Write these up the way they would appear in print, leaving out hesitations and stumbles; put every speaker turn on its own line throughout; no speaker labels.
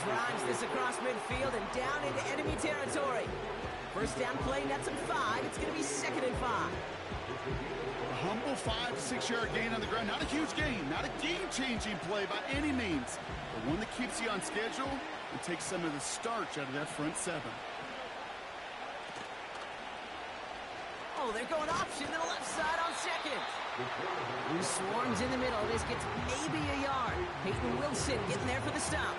drives this across midfield and down into enemy territory. First down play nets him 5. It's going to be 2nd and 5.
A humble 5 to 6 yard gain on the ground. Not a huge gain, not a game-changing play by any means, but one that keeps you on schedule and takes some of the starch out of that front 7.
Oh, they're going option to the left side on 2nd. Who swarms in the middle. This gets maybe a yard. Peyton Wilson getting there for the stop.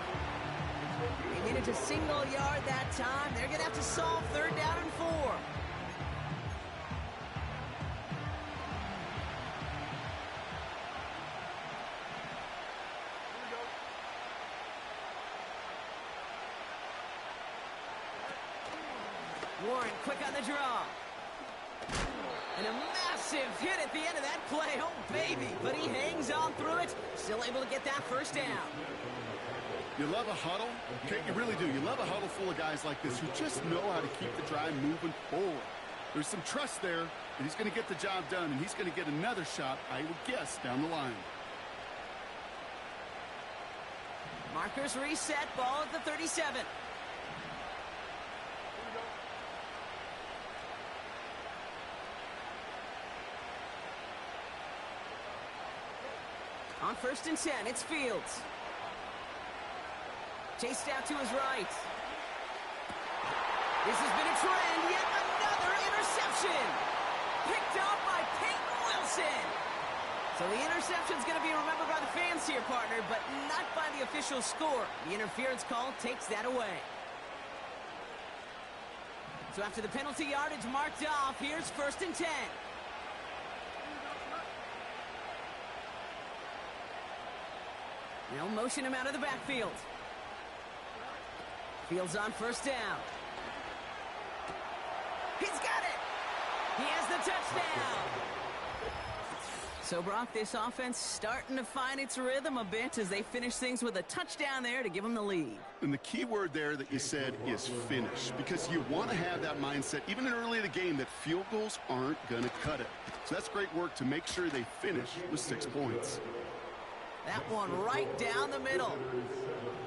They made it to single yard that time. They're going to have to solve 3rd down and 4. Warren quick on the draw. And a massive hit at the end of that play. Oh, baby. But he hangs on through it. Still able to get that first down.
You love a huddle? Okay, you really do. You love a huddle full of guys like this who just know how to keep the drive moving forward. There's some trust there that he's going to get the job done, and he's going to get another shot, I would guess, down the line.
Markers reset. Ball at the 37. On 1st and 10, it's Fields. Chased out to his right. This has been a trend. Yet another interception. Picked off by Peyton Wilson. So the interception's going to be remembered by the fans here, partner, but not by the official score. The interference call takes that away. So after the penalty yardage marked off, here's 1st and 10. They'll motion him out of the backfield. Fields on 1st down. He's got it! He has the touchdown! So, Brock, this offense starting to find its rhythm a bit as they finish things with a touchdown there to give them the lead.
And the key word there that you said is finish, because you want to have that mindset, even early in the game, that field goals aren't going to cut it. So that's great work to make sure they finish with 6 points.
That one right down the middle.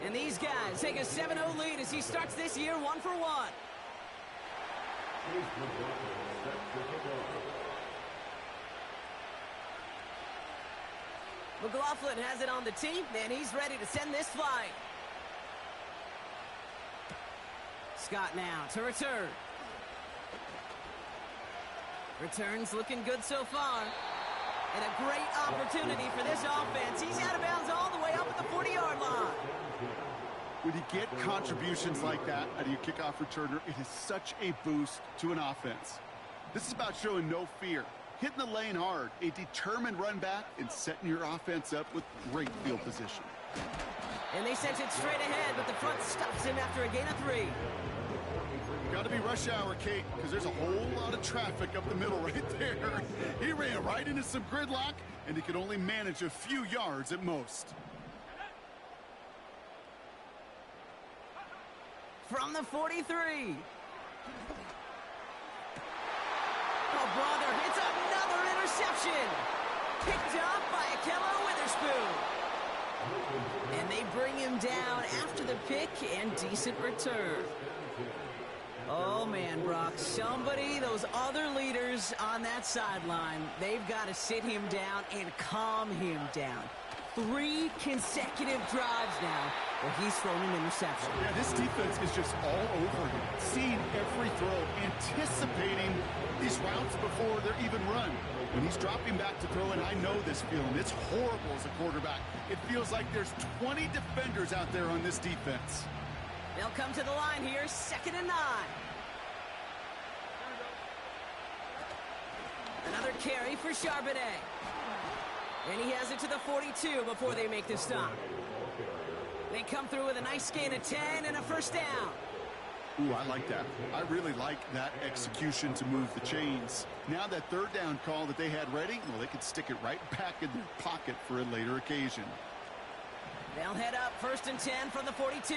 And these guys take a 7-0 lead as he starts this year 1 for 1. McLaughlin has it on the tee, and he's ready to send this flying. Scott now to return. Returns looking good so far. And a great opportunity for this offense. He's out of bounds all the way up at the 40-yard line.
When you get contributions like that out of your kickoff returner, it is such a boost to an offense. This is about showing no fear, hitting the lane hard, a determined run back, and setting your offense up with great field position.
And they sent it straight ahead, but the front stops him after a gain of 3.
Got to be rush hour, Kate, because there's a whole lot of traffic up the middle right there. He ran right into some gridlock, and he could only manage a few yards at most.
From the 43. Oh, brother, it's another interception. Picked up by Akello Witherspoon. And they bring him down after the pick and decent return. Oh, man, Brock, somebody, those other leaders on that sideline, they've got to sit him down and calm him down. 3 consecutive drives now where he's thrown an interception.
Yeah, this defense is just all over him, seeing every throw, anticipating these routes before they're even run. When he's dropping back to throw, and I know this feeling, it's horrible as a quarterback. It feels like there's 20 defenders out there on this defense.
They'll come to the line here, 2nd and 9. Another carry for Charbonnet. And he has it to the 42 before they make the stop. They come through with a nice gain of 10 and a first down.
Ooh, I like that. I really like that execution to move the chains. Now that 3rd down call that they had ready, well, they could stick it right back in their pocket for a later occasion.
They'll head up 1st and 10 from the 42.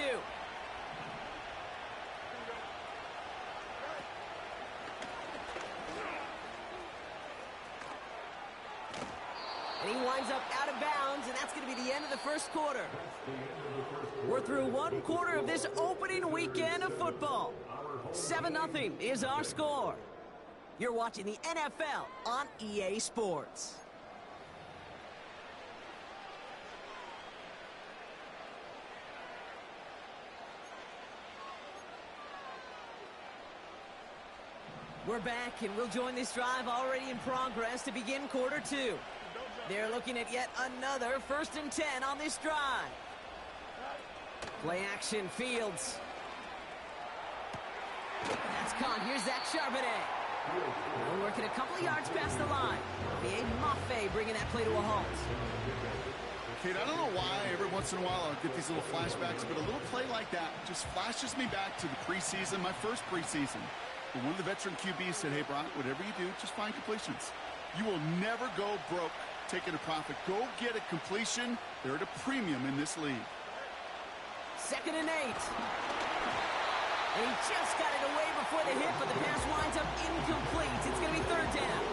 And he winds up out of bounds, and that's going to be the end of the first quarter. We're through one quarter of this opening weekend of football. 7-0 is our score. You're watching the NFL on EA Sports. We're back, and we'll join this drive already in progress to begin quarter two. They're looking at yet another 1st and 10 on this drive. Play action, Fields. That's caught. Here's Zach Charbonnet. We're working a couple of yards past the line. B.A. Maffei bringing that play to a halt.
Kate, I don't know why every once in a while I'll get these little flashbacks, but a little play like that just flashes me back to the preseason, my first preseason. But one of the veteran QBs said, hey, Brock, whatever you do, just find completions. You will never go broke taking a profit. Go get a completion. They're at a premium in this league.
2nd and 8. And he just got it away before the hit, but the pass winds up incomplete. It's going to be 3rd down.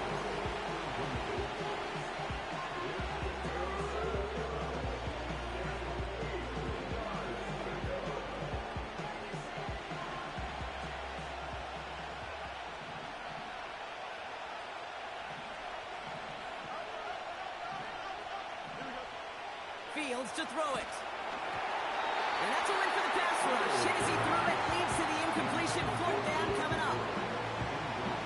Fields to throw it. And that's a win for the pass rush. As he threw it, leads to the incompletion. 4th down coming up.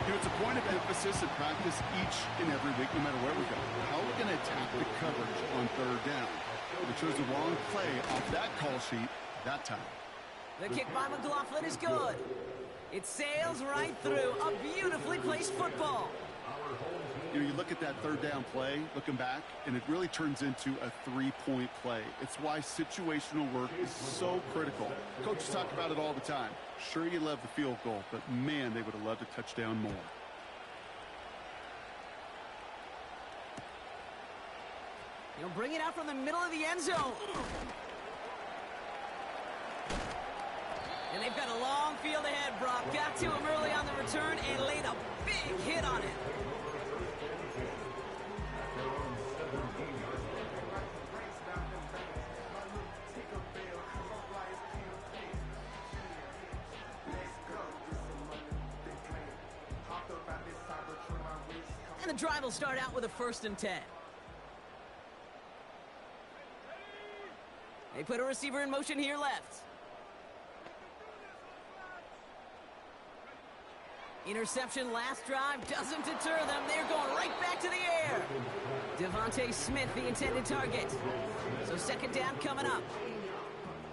You know, it's a point of emphasis in practice each and every week, no matter where we go. How are we going to attack the coverage on 3rd down? We chose the wrong play off that call sheet that time.
The kick by McLaughlin is good. It sails right through. A beautifully placed football.
You know, you look at that 3rd down play, looking back, and it really turns into a 3-point play. It's why situational work is so critical. Coaches talk about it all the time. Sure, you love the field goal, but man, they would have loved a touchdown more.
He'll bring it out from the middle of the end zone. And they've got a long field ahead, Brock. Got to him early on the return and laid a big hit on it. And the drive will start out with a 1st and 10. They put a receiver in motion here left. Interception last drive doesn't deter them. They're going right back to the air. Devontae Smith, the intended target. So 2nd down coming up.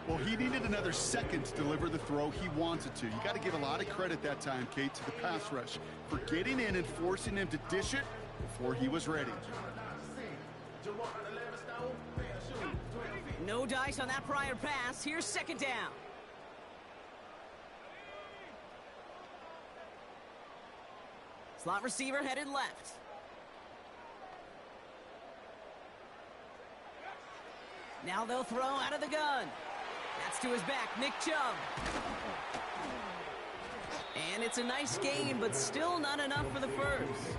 Well, he needed another second to deliver the throw he wanted to. You got to give a lot of credit that time, Kate, to the pass rush for getting in and forcing him to dish it before he was ready.
No dice on that prior pass. Here's 2nd down. Slot receiver headed left. Now they'll throw out of the gun. That's to his back, Nick Chubb. And it's a nice gain, but still not enough for the first.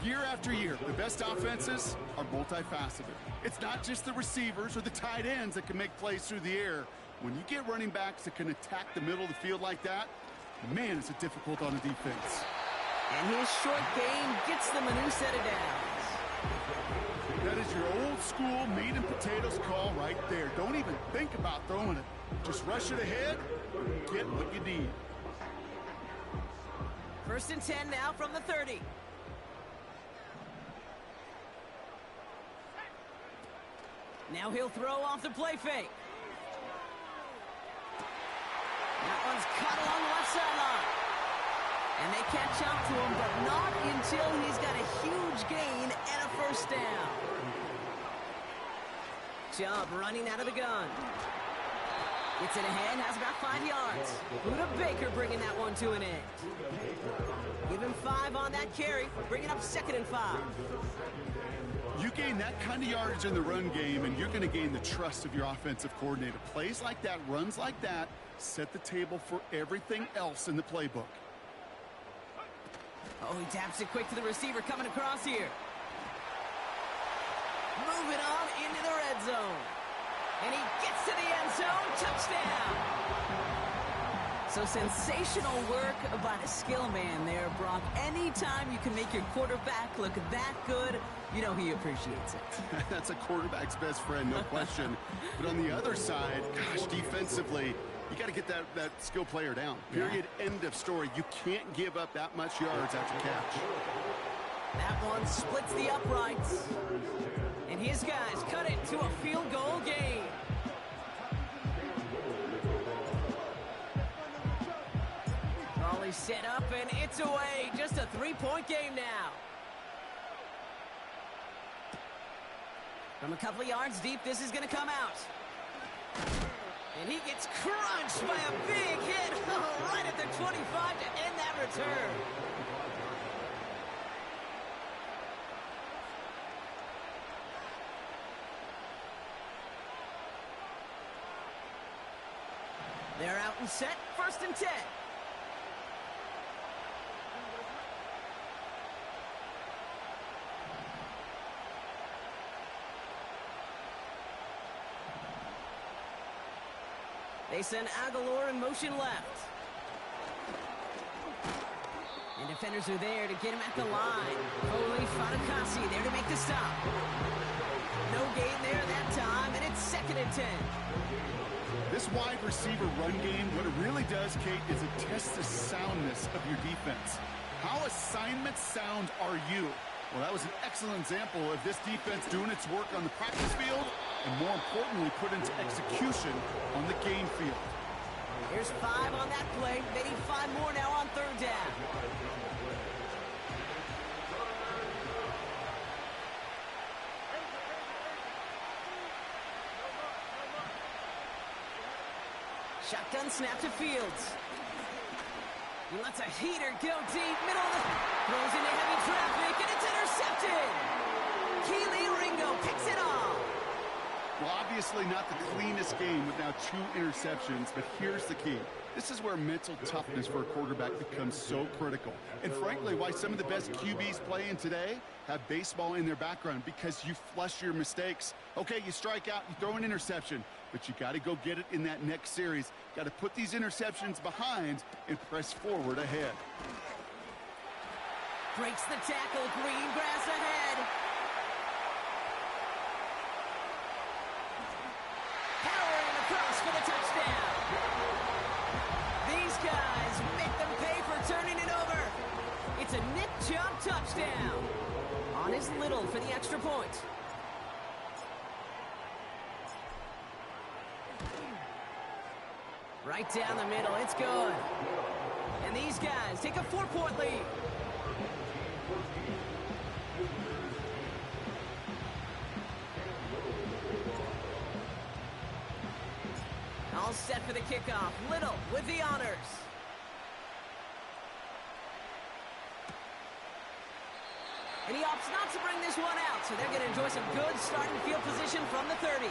Year after year, the best offenses are multifaceted. It's not just the receivers or the tight ends that can make plays through the air. When you get running backs that can attack the middle of the field like that, man, is it difficult on the defense.
And his short game gets them a new set of downs.
That is your old school meat and potatoes call right there. Don't even think about throwing it. Just rush it ahead and get what you need.
1st and 10 now from the 30. Now he'll throw off the play fake. That one's cut along the left sideline. And they catch up to him, but not until he's got a huge gain and a 1st down. Chubb running out of the gun. Gets it ahead, has about 5 yards. Voodoo Baker bringing that one to an end. Give him 5 on that carry, bringing up 2nd and 5.
You gain that kind of yardage in the run game, and you're going to gain the trust of your offensive coordinator. Plays like that, runs like that, set the table for everything else in the playbook.
Oh, he taps it quick to the receiver coming across here. Moving on into the red zone. And he gets to the end zone. Touchdown. So sensational work by the skill man there, Brock. Anytime you can make your quarterback look that good, you know he appreciates it.
That's a quarterback's best friend, no question. But on the other side, gosh, defensively, you got to get that skill player down. Period. Yeah. End of story. You can't give up that much yards after catch.
That one splits the uprights. And his guys cut it to a field goal game. Ball is set up, and it's away. Just a 3-point game now. From a couple of yards deep, this is going to come out. And he gets crunched by a big hit right at the 25 to end that return. They're out and set, 1st and 10. They send Aguilar in motion left. And defenders are there to get him at the line. Holy Fatukasi there to make the stop. No gain there that time, and it's 2nd and 10.
This wide receiver run game, what it really does, Kate, is it tests the soundness of your defense. How assignment sound are you? Well, that was an excellent example of this defense doing its work on the practice field and, more importantly, put into execution on the game field.
Here's 5 on that play. They need 5 more now on 3rd down. Shotgun snap to Fields. He lets a heater go deep, middle of the... Throws into heavy traffic, and it's intercepted! Keely Ringo picks it off.
Well, obviously not the cleanest game with now 2 interceptions, but here's the key. This is where mental toughness for a quarterback becomes so critical. And frankly, why some of the best QBs playing today have baseball in their background, because you flush your mistakes. Okay, you strike out, you throw an interception, but you got to go get it in that next series. Got to put these interceptions behind and press forward ahead.
Breaks the tackle, green grass ahead. Powering across for the touchdown. These guys make them pay for turning it over. It's a Nick Chubb touchdown. On his Little for the extra point. Right down the middle, it's good. And these guys take a 4-point lead. All set for the kickoff. Little with the honors. And he opts not to bring this one out, so they're going to enjoy some good starting field position from the 30.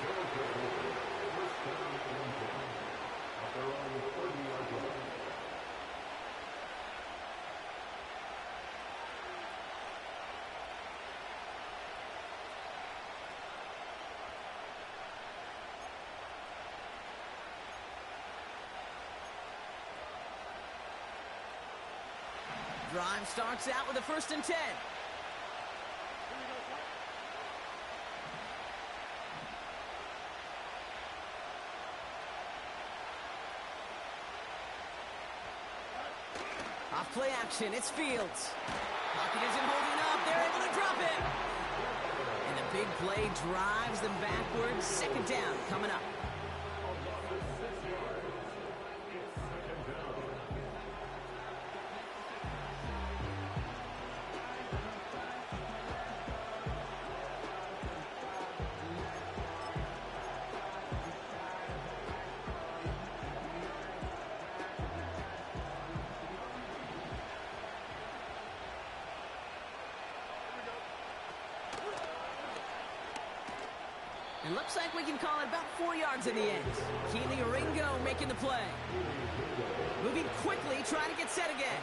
Drive starts out with a 1st and 10. Off play action, it's Fields. Pocket isn't holding up, they're able to drop it. And the big play drives them backwards. 2nd down coming up. And looks like we can call it about 4 yards in the end. Keely Ringo making the play. Moving quickly, trying to get set again.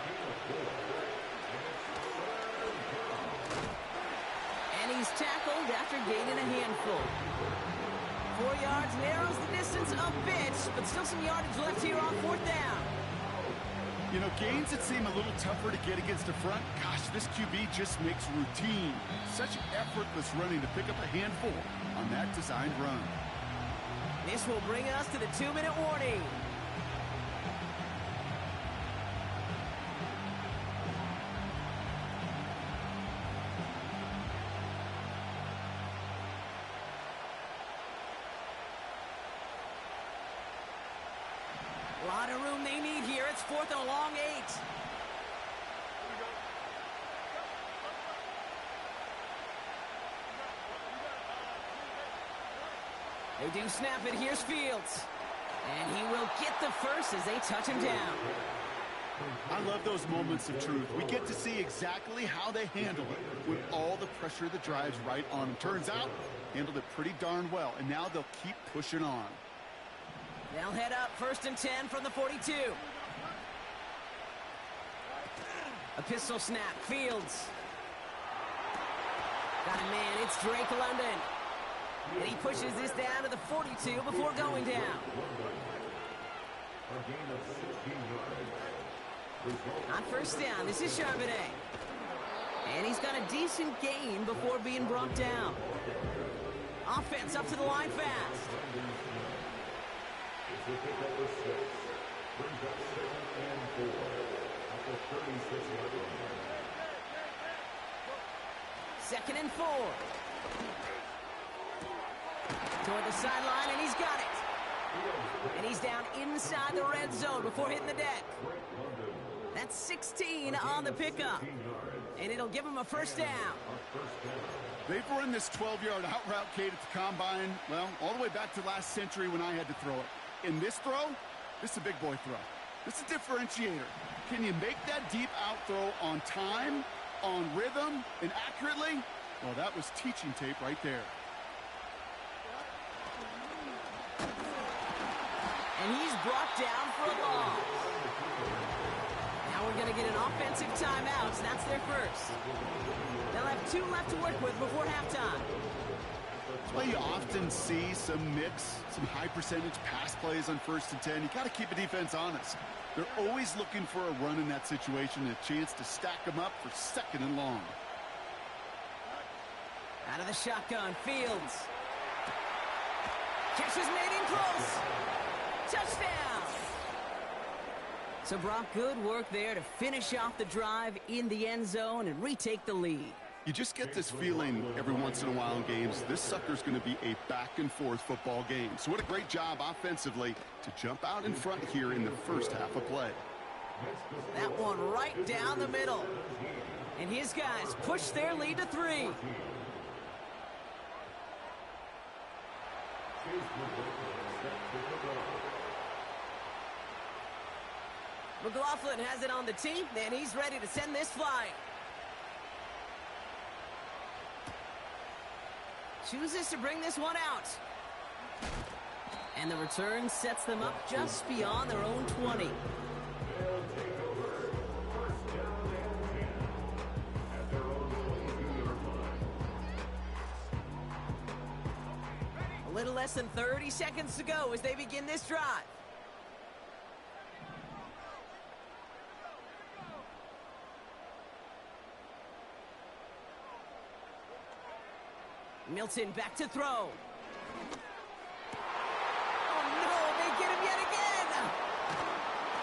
And he he's tackled after gaining a handful. 4 yards narrows the distance a bit, but still some yardage left here on 4th down.
You know, gains that seem a little tougher to get against the front, gosh, this QB just makes routine. Such effortless running to pick up a handful on that designed run.
This will bring us to the 2-minute warning. A lot of room they need here. It's 4th and a long 8. They do snap it. Here's Fields. And he will get the first as they touch him down.
I love those moments of truth. We get to see exactly how they handle it with all the pressure that drives right on them. Turns out, handled it pretty darn well. And now they'll keep pushing on.
They'll head up 1st and 10 from the 42. A pistol snap. Fields. Got a man. It's Drake London. And he pushes this down to the 42 before going down. On 1st down, this is Charbonnet. And he's got a decent gain before being brought down. Offense up to the line fast. Second and 4. Toward the sideline, and he's got it. And he's down inside the red zone before hitting the deck. That's 16 on the pickup. And it'll give him a 1st down.
They've run this 12-yard out route, Kate, at the combine, well, all the way back to last century when I had to throw it. In this throw, this is a big boy throw. This is a differentiator. Can you make that deep out throw on time, on rhythm, and accurately? Well, that was teaching tape right there.
And he's brought down for a loss. Now we're going to get an offensive timeout, so that's their first. They'll have 2 left to work with before halftime.
That's why you often see some mix, some high percentage pass plays on 1st and 10. You got to keep a defense honest. They're always looking for a run in that situation and a chance to stack them up for 2nd and long.
Out of the shotgun, Fields. Catch is made in close. Touchdown! So Brock, good work there to finish off the drive in the end zone and retake the lead.
You just get this feeling every once in a while in games, this sucker's going to be a back-and-forth football game. So what a great job offensively to jump out in front here in the first half of play.
That one right down the middle. And his guys push their lead to 3. McLaughlin has it on the tee, and he's ready to send this flying. Chooses to bring this one out. And the return sets them up just beyond their own 20. A little less than 30 seconds to go as they begin this drive. Milton back to throw. Oh no, they get him yet again.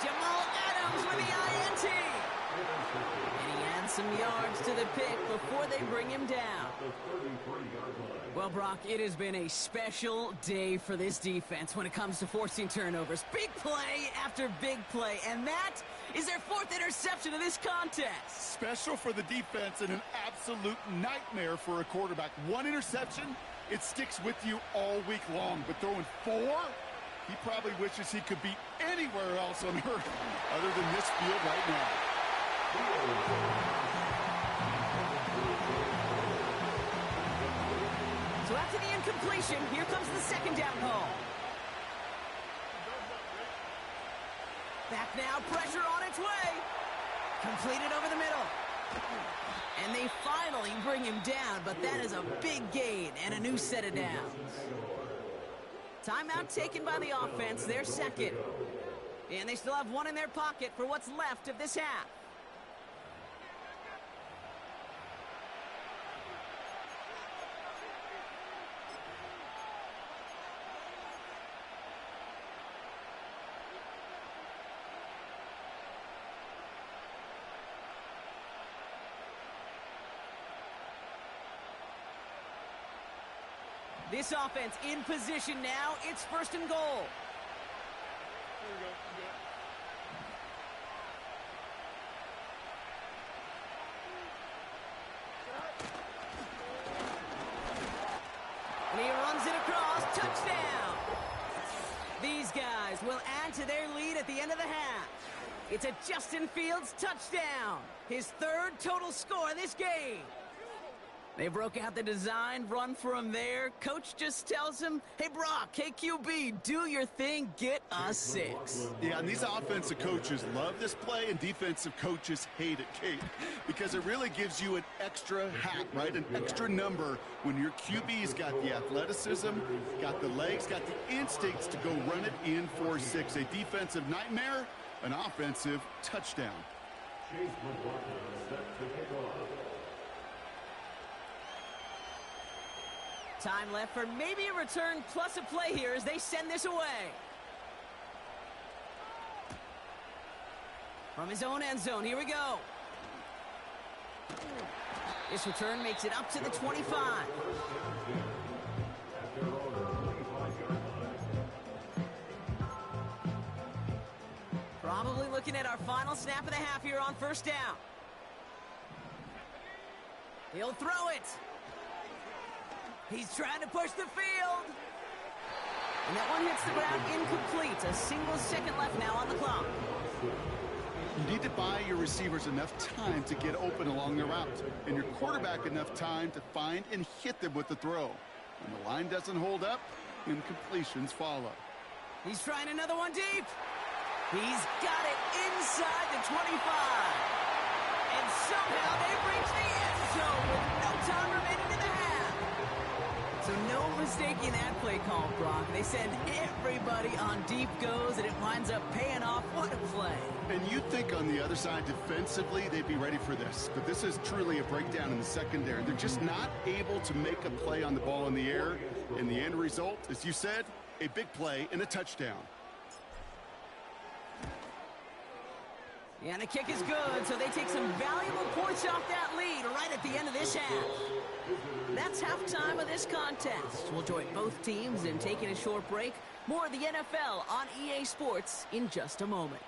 Jamal Adams with the INT. And he adds some yards to the pick before they bring him down. Well, Brock, it has been a special day for this defense when it comes to forcing turnovers. Big play after big play, and that is their 4th interception of this contest.
Special for the defense and an absolute nightmare for a quarterback. 1 interception, it sticks with you all week long. But throwing 4, he probably wishes he could be anywhere else on earth other than this field right now.
So after the incompletion, here comes the 2nd down call. Back now, pressure on its way. Completed over the middle. And they finally bring him down, but that is a big gain and a new set of downs. Timeout taken by the offense, their second. And they still have one in their pocket for what's left of this half. This offense in position now. It's first and goal. And he runs it across. Touchdown. These guys will add to their lead at the end of the half. It's a Justin Fields touchdown. His third total score this game. They broke out the design, run for him there. Coach just tells him, hey, Brock, hey, QB, do your thing, get a 6.
Yeah, and these offensive coaches love this play, and defensive coaches hate it, Kate, because it really gives you an extra hat, right, an extra number when your QB's got the athleticism, got the legs, got the instincts to go run it in for 6. A defensive nightmare, an offensive touchdown.
Time left for maybe a return plus a play here as they send this away. From his own end zone, here we go. This return makes it up to the 25. Probably looking at our final snap of the half here on first down. He'll throw it. He's trying to push the field. And that one hits the ground incomplete. A single second left now on the clock.
You need to buy your receivers enough time to get open along the route, and your quarterback enough time to find and hit them with the throw. When the line doesn't hold up, incompletions follow.
He's trying another one deep. He's got it inside the 25. And somehow they've reached the end zone with no time remaining in the half. So no mistaking that play call, Brock. They send everybody on deep goes, and it winds up paying off. What a play.
And you'd think on the other side defensively they'd be ready for this. But this is truly a breakdown in the secondary. They're just not able to make a play on the ball in the air. And the end result, as you said, a big play and a touchdown.
Yeah, and the kick is good, so they take some valuable points off that lead right at the end of this half. That's halftime of this contest. We'll join both teams in taking a short break. More of the NFL on EA Sports in just a moment.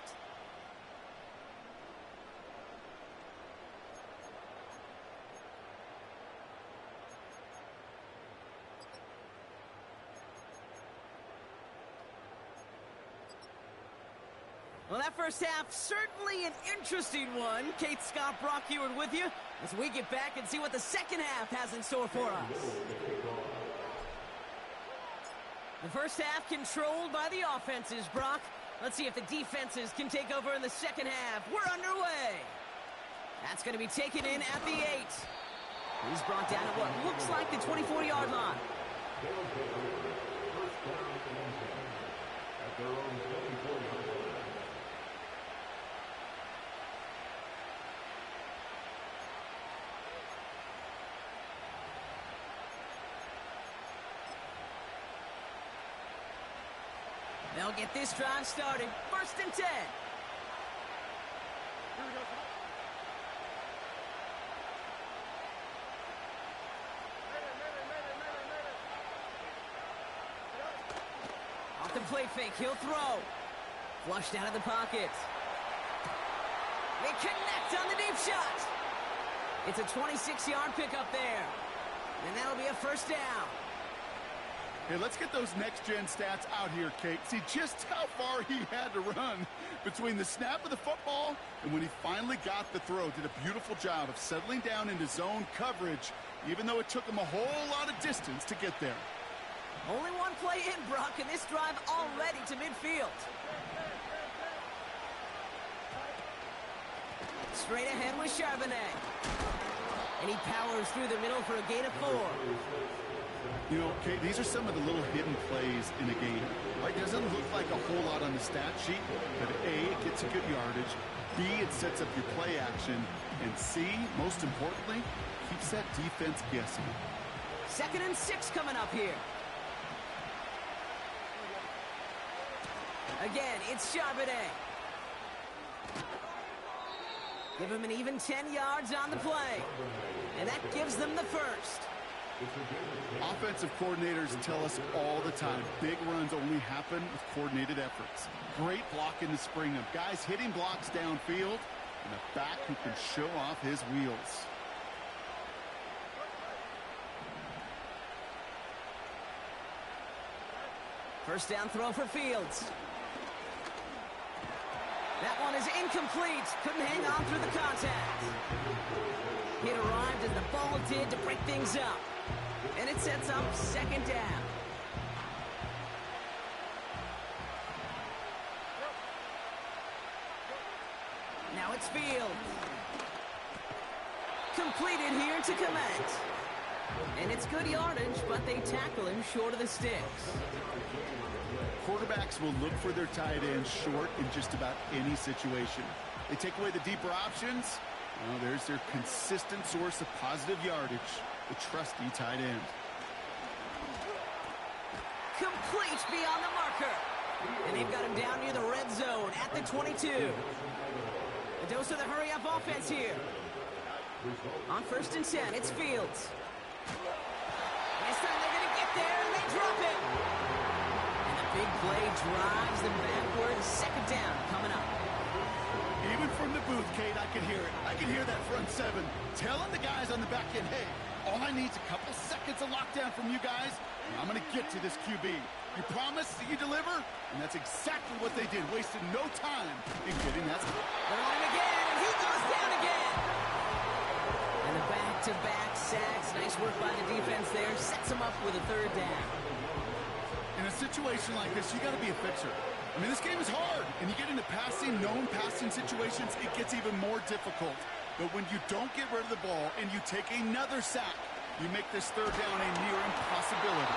Well, that first half, certainly an interesting one. Kate, Scott, Brock Ewart with you as we get back and see what the second half has in store for us. The first half controlled by the offenses, Brock. Let's see if the defenses can take over in the second half. We're underway. That's going to be taken in at the 8. He's brought down at what looks like the 24-yard line. They'll get this drive started. First and 10. Off the play fake, he'll throw. Flushed out of the pocket. They connect on the deep shot. It's a 26-yard pickup there. And that'll be a first down.
Hey, let's get those next-gen stats out here, Kate. See just how far he had to run between the snap of the football and when he finally got the throw. Did a beautiful job of settling down into zone coverage, even though it took him a whole lot of distance to get there.
Only one play in, Brock, and this drive already to midfield. Straight ahead with Charbonnet. And he powers through the middle for a gain of 4.
You know, Kate, these are some of the little hidden plays in a game. Right? It doesn't look like a whole lot on the stat sheet, but A, it gets you good yardage. B, it sets up your play action. And C, most importantly, keeps that defense guessing.
2nd and 6 coming up here. Again, it's Charbonnet. Give him an even 10 yards on the play. And that gives them the first.
Offensive coordinators tell us all the time, big runs only happen with coordinated efforts. Great blocking to spring them. Guys hitting blocks downfield, and a back who can show off his wheels.
First down throw for Fields. That one is incomplete. Couldn't hang on through the contact. It arrived as the ball did to break things up. And it sets up 2nd down. Now it's Fields. Completed here to Komet. And it's good yardage, but they tackle him short of the sticks.
Quarterbacks will look for their tight ends short in just about any situation. They take away the deeper options. Well, there's their consistent source of positive yardage, the trusty tight end.
Complete beyond the marker. And they've got him down near the red zone at the 22. A dose of the hurry-up offense here. On 1st and 10, it's Fields. This time they're going to get there, and they drop it. And the big play drives them backwards. 2nd down coming up.
Even from the booth, Kate, I could hear it. I could hear that front 7 telling the guys on the back end, hey, all I need is a couple seconds of lockdown from you guys, and I'm going to get to this QB. You promise that you deliver? And that's exactly what they did, wasted no time in getting that.
They're on him again, and he goes down again. And the back-to-back sacks. Nice work by the defense there. Sets him up with a 3rd down.
In a situation like this, you got to be a fixer. I mean, this game is hard, and you get into known passing situations, it gets even more difficult. But when you don't get rid of the ball and you take another sack, you make this 3rd down a near impossibility.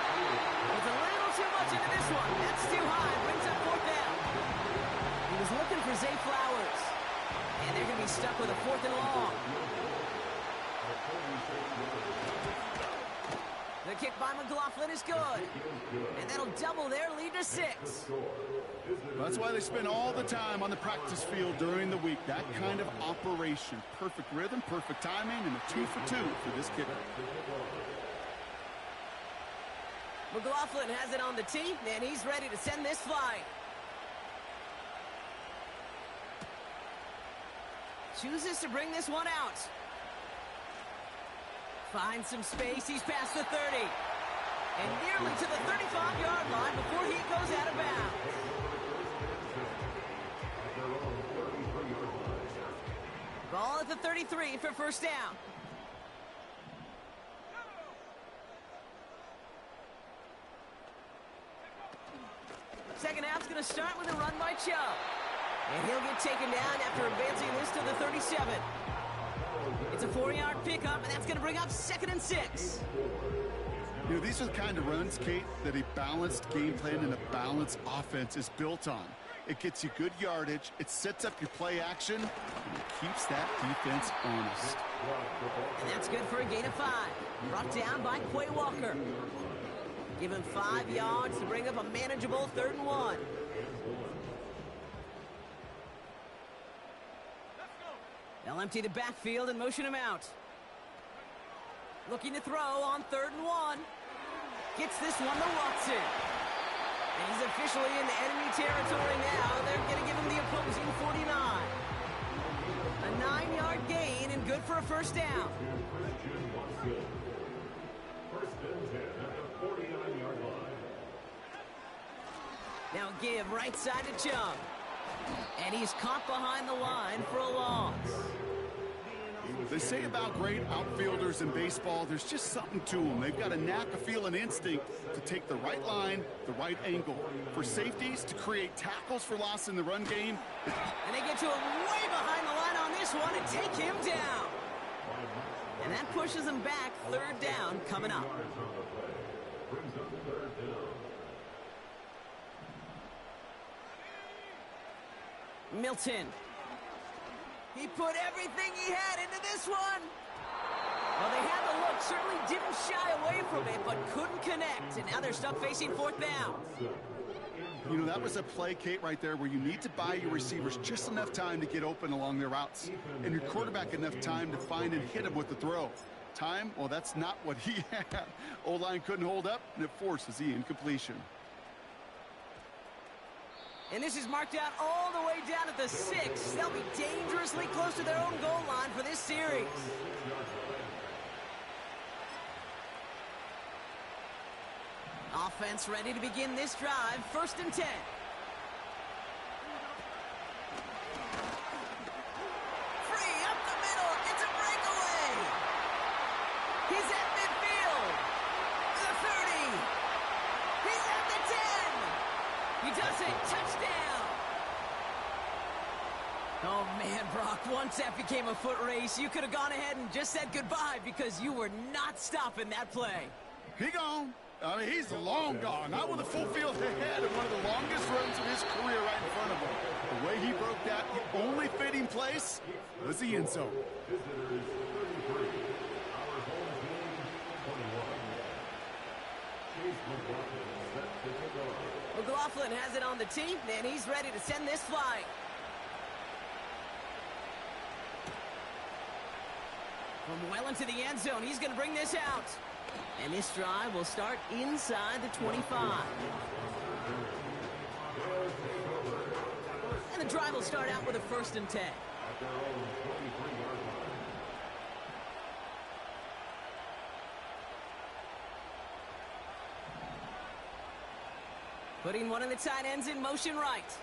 It's a little too much into this one. That's too high. Brings up 4th down. He was looking for Zay Flowers. And they're going to be stuck with a 4th and long. The kick by McLaughlin is good. And that'll double their lead to 6.
That's why they spend all the time on the practice field during the week. That kind of operation. Perfect rhythm, perfect timing, and a 2 for 2 for this kicker.
McLaughlin has it on the tee, and he's ready to send this flying. Chooses to bring this one out. Finds some space. He's past the 30. And nearly to the 35-yard line before he goes out of bounds. Ball at the 33 for 1st down. Second half's going to start with a run by Chubb. And he'll get taken down after advancing this to the 37. It's a 4-yard pickup, and that's going to bring up 2nd and 6.
You know, these are the kind of runs, Kate, that a balanced game plan and a balanced offense is built on. It gets you good yardage, it sets up your play action, and it keeps that defense honest.
And that's good for a gain of 5. Brought down by Quay Walker. Give him 5 yards to bring up a manageable 3rd and 1. They'll empty the backfield and motion him out. Looking to throw on 3rd and 1. Gets this one to Watson. And he's officially in enemy territory now. They're going to give him the opposing 49. A 9-yard gain and good for a 1st down. Now give right side to Chubb. And he's caught behind the line for a loss.
They say about great outfielders in baseball, there's just something to them. They've got a knack, a feel, and instinct to take the right line, the right angle. For safeties, to create tackles for loss in the run game.
And they get to him way behind the line on this one and take him down. And that pushes them back. Third down coming up. Milton. He put everything he had into this one. Well, they had the look, certainly didn't shy away from it, but couldn't connect. And now they're stuck facing fourth down.
You know, that was a play, Kate, right there where you need to buy your receivers just enough time to get open along their routes. And your quarterback enough time to find and hit him with the throw. Time? Well, that's not what he had. O-line couldn't hold up, and it forces the incompletion.
And this is marked out all the way down at the 6. They'll be dangerously close to their own goal line for this series. Offense ready to begin this drive. 1st and 10. Free up the middle. It's a breakaway. He's at midfield. The 30. He's at the 10. He does it. Touchdown. Oh, man, Brock, once that became a foot race, you could have gone ahead and just said goodbye because you were not stopping that play.
He gone. I mean, he's long gone. Not with a full field ahead of one of the longest runs of his career right in front of him. The way he broke that, the only fitting place was the end zone.
McLaughlin has it on the tee, and he's ready to send this flying. From well into the end zone, he's going to bring this out. And this drive will start inside the 25. And the drive will start out with a 1st and 10. Putting one of the tight ends in motion right.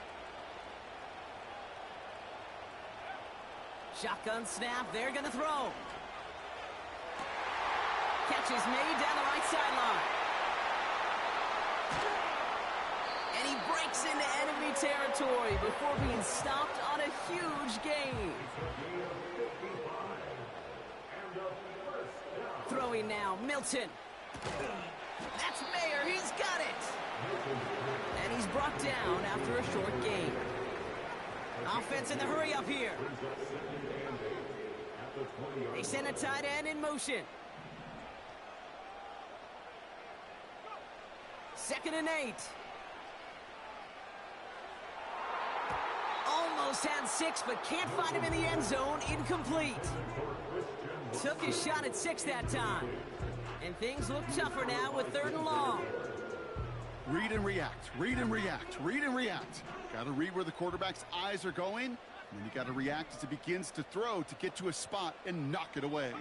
Shotgun snap, they're going to throw. Catch is made down the right sideline. And he breaks into enemy territory before being stopped on a huge gain. Throwing now, Milton. That's Mayer, he's got it. And he's brought down after a short gain. Offense in the hurry up here. They send a tight end in motion. 2nd and 8. Almost had 6, but can't find him in the end zone. Incomplete. Took his shot at 6 that time. And things look tougher now with 3rd and long.
Read and react, read and react, read and react. Got to read where the quarterback's eyes are going, and then you got to react as he begins to throw to get to a spot and knock it away.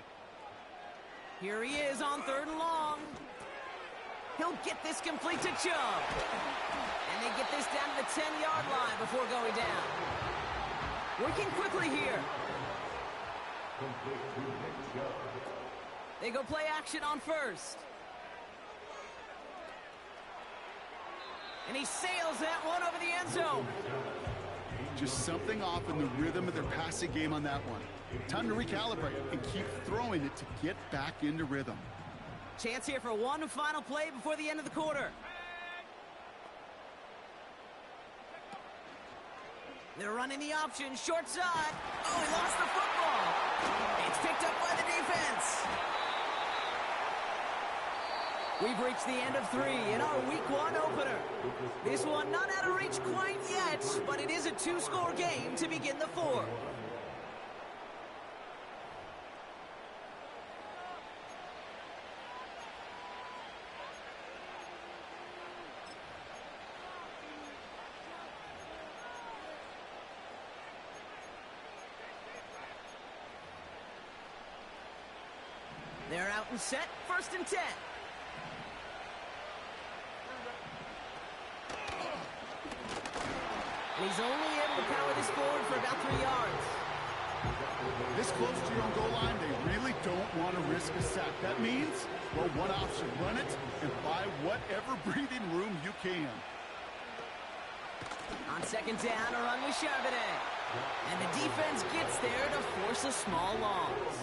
Here he is on 3rd and long. He'll get this complete to Chubb. And they get this down to the 10-yard line before going down. Working quickly here. They go play action on 1st. And he sails that one over the end zone.
Just something off in the rhythm of their passing game on that one. Time to recalibrate and keep throwing it to get back into rhythm.
Chance here for one final play before the end of the quarter. They're running the option, short side. Oh, he lost the football. It's picked up by the defense. We've reached the end of 3 in our Week 1 opener. This one not out of reach quite yet, but it is a 2-score game to begin the 4th. They're out and set, 1st and 10. And he's only able to power this forward for about 3 yards.
This close to your own goal line, they really don't want to risk a sack. That means, well, one option, run it and buy whatever breathing room you can.
On second down, a run with Charbonnet. And the defense gets there to force a small loss.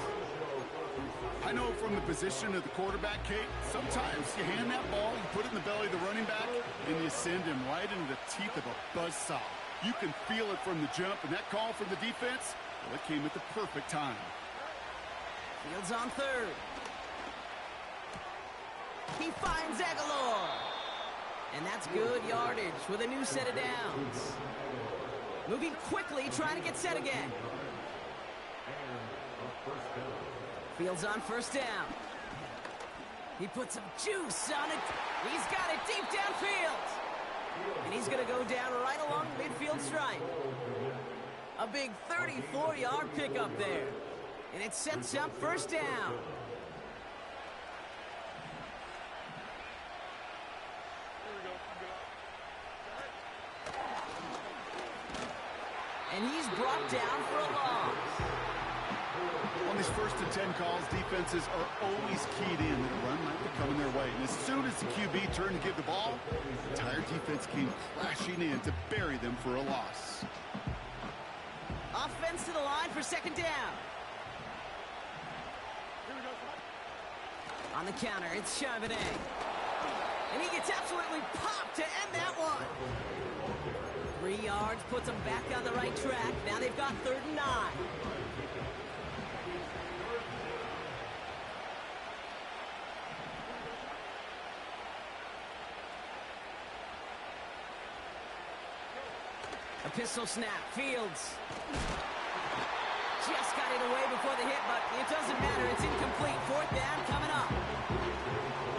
I know from the position of the quarterback, Kate, sometimes you hand that ball, you put it in the belly of the running back, and you send him right into the teeth of a buzzsaw. You can feel it from the jump, and that call from the defense, well, it came at the perfect time.
Fields on third. He finds Aguilar. And that's good yardage with a new set of downs. Moving quickly, trying to get set again. Fields on first down. He puts some juice on it. He's got it deep downfield. And he's going to go down right along the midfield stripe. A big 34-yard pickup there. And it sets up first down. And he's brought down for a loss.
On these first and 10 calls, defenses are always keyed in that a run might be coming their way. And as soon as the QB turned to give the ball, the entire defense came crashing in to bury them for a loss.
Offense to the line for second down. On the counter, it's Charbonnet. And he gets absolutely popped to end that one. 3 yards puts them back on the right track. Now they've got 3rd and 9. A pistol snap. Fields just got it away before the hit, but it doesn't matter. It's incomplete. 4th down coming up.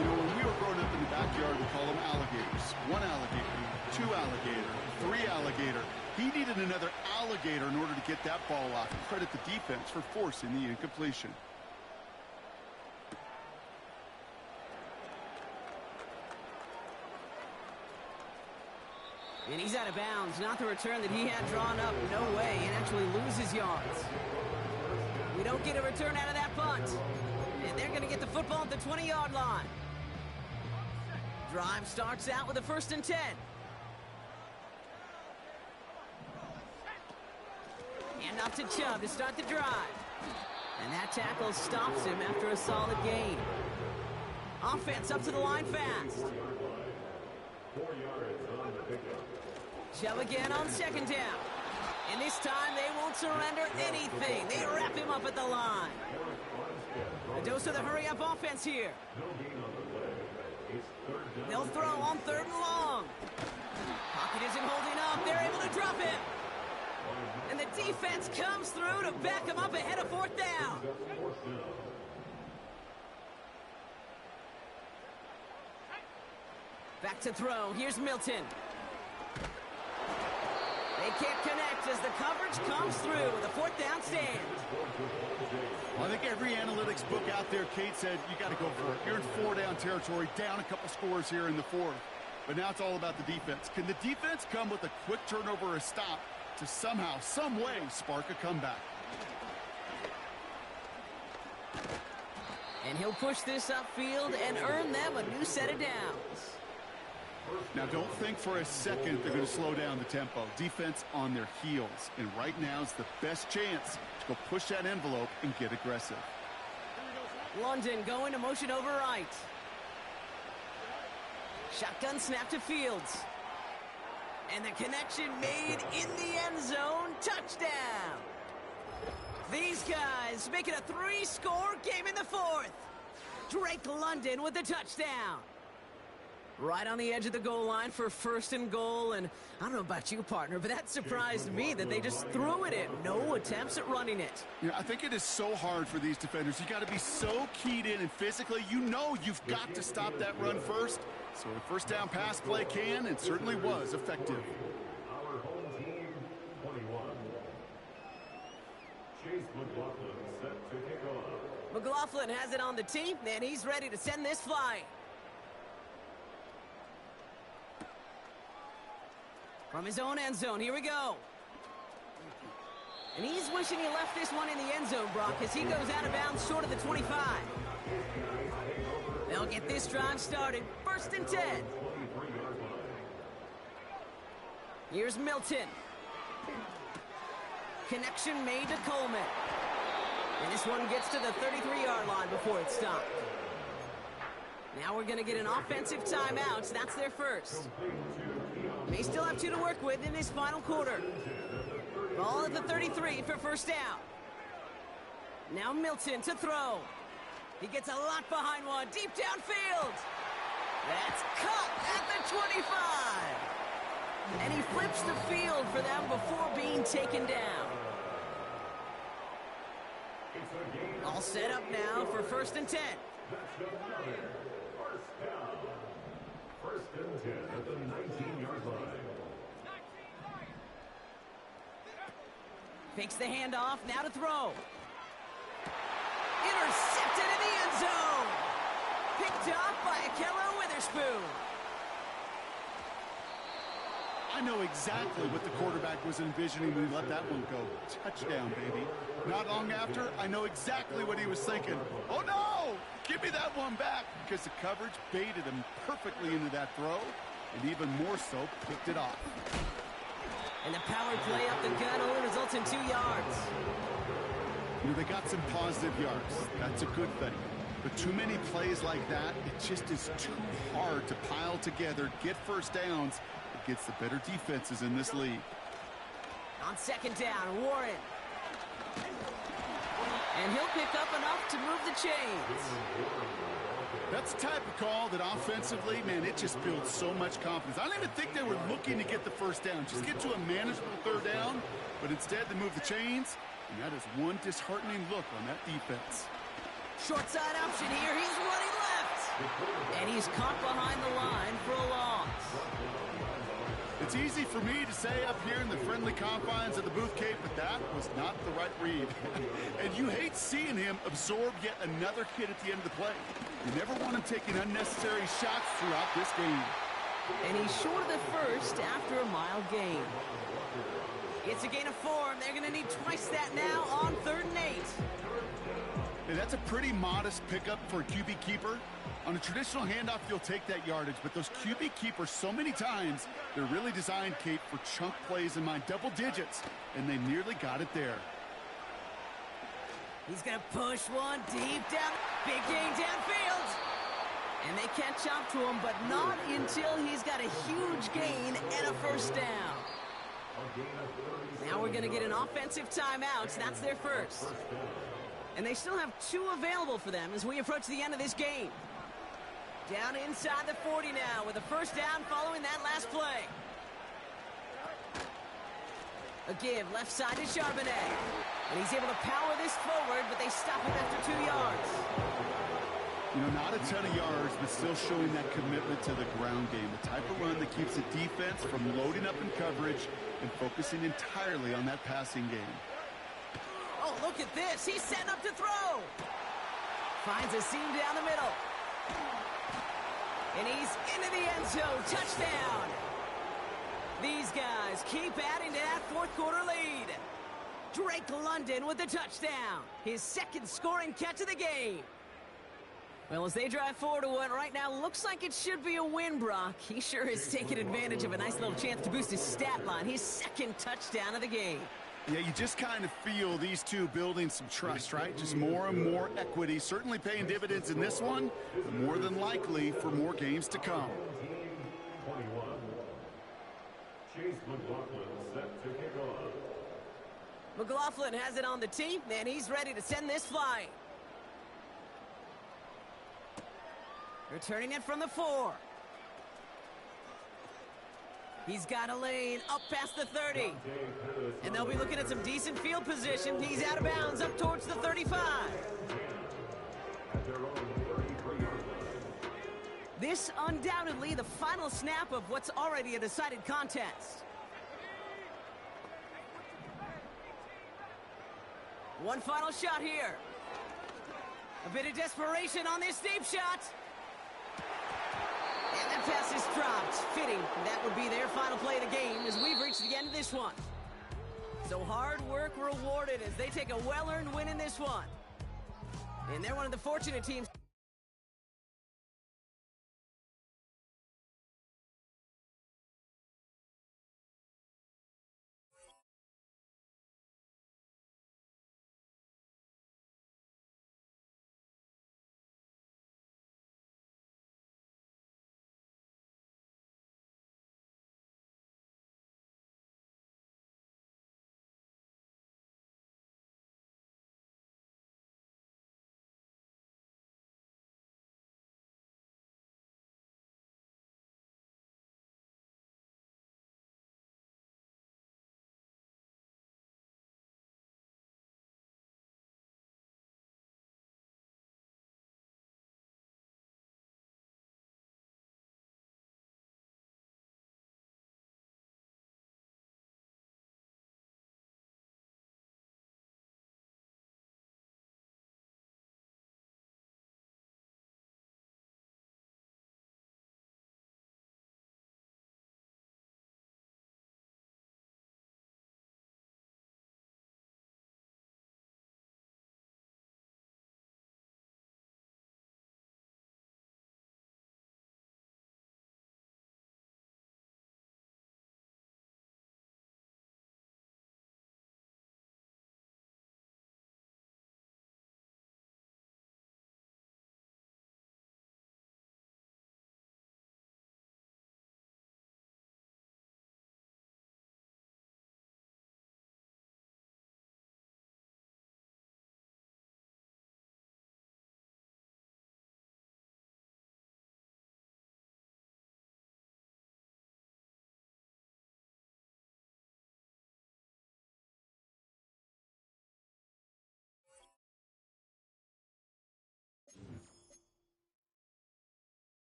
You know, when we were growing up in the backyard, we call them alligators. 1 alligator, 2 alligator, 3 alligator. He needed another alligator in order to get that ball off. Credit the defense for forcing the incompletion.
And he's out of bounds. Not the return that he had drawn up. No way. And actually loses yards. We don't get a return out of that punt. And they're going to get the football at the 20-yard line. Drive starts out with a 1st and 10. And up to Chubb to start the drive. And that tackle stops him after a solid gain. Offense up to the line fast.
4 yards on the pickup.
Chubb again on second down. And this time they won't surrender anything. They wrap him up at the line. A dose of the hurry-up offense here. They'll throw on 3rd and long. Pocket isn't holding up. They're able to drop him. And the defense comes through to back him up ahead of 4th down. Back to throw. Here's Milton. They can't connect as the coverage comes through. The 4th down stand.
Well, I think every analytics book out there, Kate, said you got to go for it. You're in 4-down territory, down a couple scores here in the 4th. But now it's all about the defense. Can the defense come with a quick turnover or a stop to somehow, some way, spark a comeback?
And he'll push this upfield and earn them a new set of downs.
Now, don't think for a second they're going to slow down the tempo. Defense on their heels. And right now is the best chance to go push that envelope and get aggressive.
London going to motion over right. Shotgun snap to Fields. And the connection made in the end zone. Touchdown. These guys make it a 3-score game in the 4th. Drake London with the touchdown. Right on the edge of the goal line for 1st and goal. And I don't know about you, partner, but that surprised me that they just threw it in. No attempts at running it.
Yeah, I think it is so hard for these defenders. You got to be so keyed in and physically. You know you've got to stop that run first. So the 1st down pass play can and certainly was effective.
Our home team, 21. Chase McLaughlin set to kick off.
McLaughlin has it on the tee, and he's ready to send this flying. From his own end zone, here we go. And he's wishing he left this one in the end zone, Brock, as he goes out of bounds short of the 25. They'll get this drive started. 1st and 10. Here's Milton. Connection made to Coleman. And this one gets to the 33-yard line before it's stopped. Now we're going to get an offensive timeout. That's their first. They still have 2 to work with in this final quarter. Ball at the 33 for first down. Now Milton to throw. He gets a lot behind one. Deep downfield. That's caught at the 25. And he flips the field for them before being taken down. All set up now for 1st and 10.
First and 10 at the 19-yard line.
Fakes the handoff, now to throw. Intercepted in the end zone. Picked up by Akello Witherspoon.
I know exactly what the quarterback was envisioning when he let that one go. Touchdown, baby. Not long after, I know exactly what he was thinking. Oh, no! Give me that one back! Because the coverage baited him perfectly into that throw, and even more so, picked it off.
And the power play up the gut only results in 2 yards.
You know, they got some positive yards. That's a good thing. But too many plays like that, it just is too hard to pile together, get first downs against the better defenses in this league.
On 2nd down, Warren. And he'll pick up enough to move the chains.
That's the type of call that offensively, man, it just builds so much confidence. I don't even think they were looking to get the first down. Just get to a manageable 3rd down, but instead they move the chains, and that is one disheartening look on that defense.
Short side option here. He's running left. And he's caught behind the line for a loss.
It's easy for me to say up here in the friendly confines of the Booth Cape, but that was not the right read. And you hate seeing him absorb yet another hit at the end of the play. You never want him taking unnecessary shots throughout this game.
And he's short of the first after a mile gain. It's a gain of 4, and they're going to need twice that now on 3rd and 8.
And that's a pretty modest pickup for a QB keeper. On a traditional handoff, you'll take that yardage, but those QB keepers, so many times, they're really designed, Kate, for chunk plays in my double digits, and they nearly got it there.
He's going to push one deep down. Big gain downfield. And they catch up to him, but not until he's got a huge gain and a first down. Now we're going to get an offensive timeout. That's their first. And they still have 2 available for them as we approach the end of this game. Down inside the 40 now with a first down following that last play. A give left side to Charbonnet. And he's able to power this forward, but they stop him after 2 yards.
You know, not a ton of yards, but still showing that commitment to the ground game. The type of run that keeps the defense from loading up in coverage and focusing entirely on that passing game.
Oh, look at this. He's setting up to throw. Finds a seam down the middle. And he's into the end zone. Touchdown. These guys keep adding to that 4th quarter lead. Drake London with the touchdown. His 2nd scoring catch of the game. Well, as they drive forward to what right now looks like it should be a win, Brock. He sure is taking advantage of a nice little chance to boost his stat line. His 2nd touchdown of the game.
Yeah, you just kind of feel these two building some trust, right? Just more and more equity. Certainly paying dividends in this one, but more than likely for more games to come.
21. Chase McLaughlin set to kick off.
McLaughlin has it on the tee, and he's ready to send this flying. Returning it from the 4. He's got a lane up past the 30. And they'll be looking at some decent field position. He's out of bounds up towards the 35. This undoubtedly the final snap of what's already a decided contest. One final shot here. A bit of desperation on this deep shot. And that pass is dropped. Fitting. That would be their final play of the game as we've reached the end of this one. So hard work rewarded as they take a well-earned win in this one. And they're one of the fortunate teams.